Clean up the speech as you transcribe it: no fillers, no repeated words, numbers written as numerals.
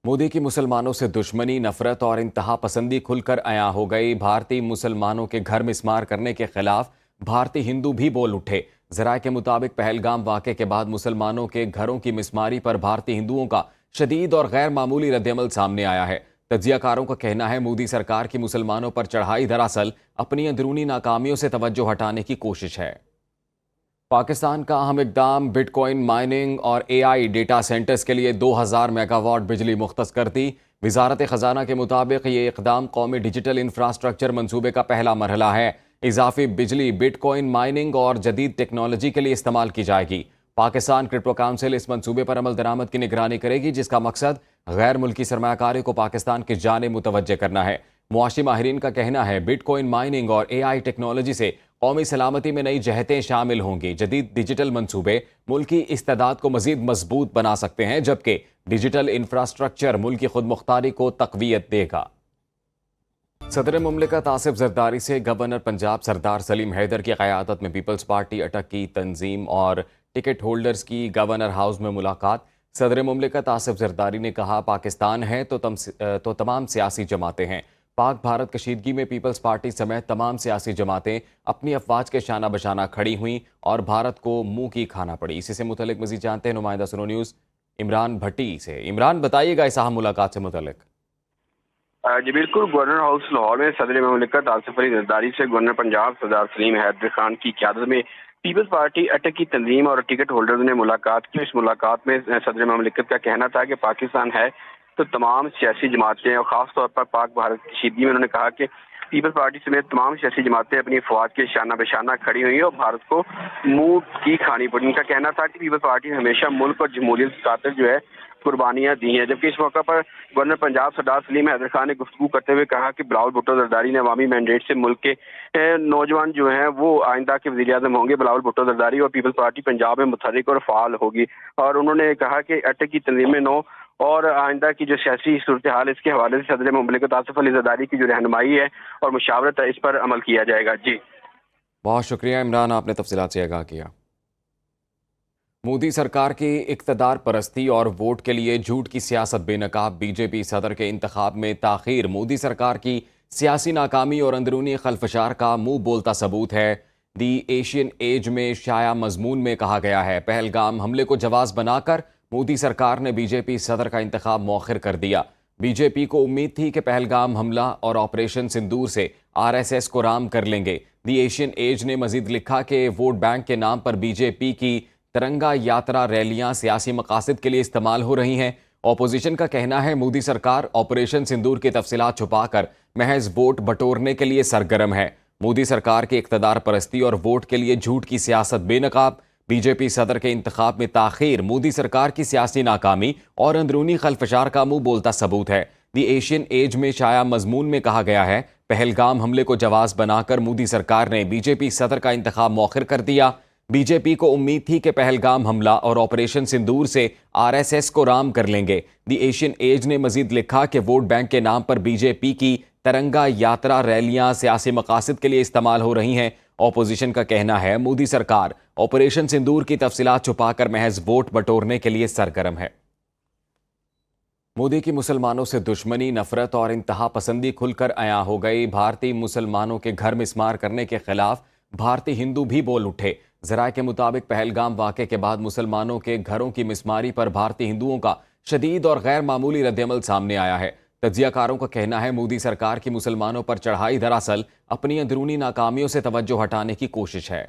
मोदी की मुसलमानों से दुश्मनी, नफरत और इंतहा पसंदी खुलकर अयां हो गई। भारतीय मुसलमानों के घर मिस्मार करने के खिलाफ भारतीय हिंदू भी बोल उठे। जराये के मुताबिक पहलगाम वाक़े के बाद मुसलमानों के घरों की मिस्मारी पर भारतीय हिंदुओं का शदीद और गैर मामूली रद्दअमल सामने आया है। तज्जियाकारों का कहना है मोदी सरकार की मुसलमानों पर चढ़ाई दरअसल अपनी अंदरूनी नाकामियों से तवज्जो हटाने की कोशिश है। पाकिस्तान का अहम इकदाम, बिटकॉइन माइनिंग और एआई डेटा सेंटर्स के लिए 2000 मेगावाट बिजली मुख्तस कर दी। वजारत खजाना के मुताबिक ये इकदाम कौमी डिजिटल इंफ्रास्ट्रक्चर मंसूबे का पहला मरहला है। इजाफी बिजली बिटकॉइन माइनिंग और जदीद टेक्नोलॉजी के लिए इस्तेमाल की जाएगी। पाकिस्तान क्रिप्टो काउंसिल इस मंसूबे पर अमल दरामद की निगरानी करेगी, जिसका मकसद गैर मुल्की सरमायाकारी को पाकिस्तान की जानिब मुतवज्जे करना है। मुआशी माहिरीन का कहना है बिटकॉइन माइनिंग और एआई टेक्नोलॉजी से कौमी सलामती में नई जहतें शामिल होंगी। जदीद डिजिटल मंसूबे मुल्क की इस्तेदाद को मजीद मजबूत बना सकते हैं, जबकि डिजिटल इंफ्रास्ट्रक्चर मुल्क की खुद मुख्तारी को तकवीयत देगा। सदर मुमलिकत आसिफ जरदारी से गवर्नर पंजाब सरदार सलीम हैदर की क़यादत में पीपल्स पार्टी अटक की तंजीम और टिकट होल्डर्स की गवर्नर हाउस में मुलाकात। सदर मुमलिकत आसिफ जरदारी ने कहा, पाकिस्तान है तो तमाम सियासी जमातें हैं। पाक भारत कशीदगी में पीपल्स पार्टी समेत तमाम सियासी जमातें अपनी अफवाज के शाना बशाना खड़ी हुई और भारत को मुंह की खाना पड़ी। इसी से मुतल्लिक मजीद जानते हैं नुमाइंदा सुनो न्यूज़ इमरान भट्टी से। इमरान, बताइएगा इस अहम मुलाकात से मुतल्लिक। जी बिल्कुल, गवर्नर हाउस लाहौर में सदर मुमलिकत आसिफ अली जरदारी से गवर्नर पंजाब सरदार सलीम हैदर खान की क़यादत में पीपल्स पार्टी अटक की तंजीम और टिकट होल्डर्स ने मुलाकात की। इस मुलाकात में सदर मुमलिकत का कहना था कि पाकिस्तान है तो तमाम सियासी जमातें और ख़ास तौर पर पाक भारत की कशीदगी में उन्होंने कहा कि पीपल्स पार्टी समेत तमाम सियासी जमातें अपनी अफवाज के शाना बशाना खड़ी हुई और भारत को मुंह की खानी पड़ी। उनका कहना था कि पीपल्स पार्टी ने हमेशा मुल्क और जमहूरियत की खातिर जो है कुर्बानियां दी हैं। जबकि इस मौका पर गवर्नर पंजाब सरदार सलीम हैदर खान ने गुफ्तगू करते हुए कहा कि बिलावल भुट्टो जरदारी ने अवामी मैंडेट से मुल्क के नौजवान जो हैं वो आइंदा के वज़ीर आज़म होंगे। बिलावल भुट्टो जरदारी और पीपल्स पार्टी पंजाब में मुतहर्रिक और फ़ाल होगी। और उन्होंने कहा कि अटक की तंजीम में नौ और आइंदा की जो सियासी सूरत हाल है इसके हवाले से सदर मुमलिकत आसिफ अली जरदारी की जो रहनुमाई है और मुशावरत है इस पर अमल किया जाएगा। जी बहुत शुक्रिया इमरान, आपने तफसीलात से आगाह किया। मोदी सरकार की इक़्तिदार परस्ती और वोट के लिए झूठ की सियासत बेनकाब। बीजेपी सदर के इंतखाब में ताख़ीर मोदी सरकार की सियासी नाकामी और अंदरूनी खलफशार का मुंह बोलता सबूत है। दी एशियन एज में शाया मजमून में कहा गया है, पहलगाम हमले को जवाज़ बनाकर मोदी सरकार ने बीजेपी सदर का इंतखाब मौखिर कर दिया। बीजेपी को उम्मीद थी कि पहलगाम हमला और ऑपरेशन सिंदूर से आरएसएस को राम कर लेंगे। दी एशियन एज ने मजीद लिखा कि वोट बैंक के नाम पर बीजेपी की तिरंगा यात्रा रैलियां सियासी मकासद के लिए इस्तेमाल हो रही हैं। ऑपोजिशन का कहना है मोदी सरकार ऑपरेशन सिंदूर की तफसीलात छुपाकर महज वोट बटोरने के लिए सरगर्म है। मोदी सरकार की इक़्तिदार परस्ती और वोट के लिए झूठ की सियासत बेनकाब। बीजेपी सदर के इंतखाब में ताख़ीर मोदी सरकार की सियासी नाकामी और अंदरूनी खलफशार का मुंह बोलता सबूत है। दी एशियन एज में शाया मजमून में कहा गया है, पहलगाम हमले को जवाज़ बनाकर मोदी सरकार ने बीजेपी सदर का इंतखाब मौखिर कर दिया। बीजेपी को उम्मीद थी कि पहलगाम हमला और ऑपरेशन सिंदूर से आरएसएस को राम कर लेंगे। दी एशियन एज ने मजीद लिखा कि वोट बैंक के नाम पर बीजेपी की तिरंगा यात्रा रैलियां सियासी मकासद के लिए इस्तेमाल हो रही हैं। ऑपोजिशन का कहना है मोदी सरकार ऑपरेशन सिंदूर की तफसीलात छुपाकर महज वोट बटोरने के लिए सरगर्म है। मोदी की मुसलमानों से दुश्मनी, नफरत और इंतहा पसंदी खुलकर अयां हो गई। भारतीय मुसलमानों के घर मिस्मार करने के खिलाफ भारतीय हिंदू भी बोल उठे। जराये के मुताबिक पहलगाम वाक़े के बाद मुसलमानों के घरों की मिस्मारी पर भारतीय हिंदुओं का शदीद और गैर मामूली रद्दअमल सामने आया है। तज्जियाकारों का कहना है मोदी सरकार की मुसलमानों पर चढ़ाई दरअसल अपनी अंदरूनी नाकामियों से तवज्जो हटाने की कोशिश है।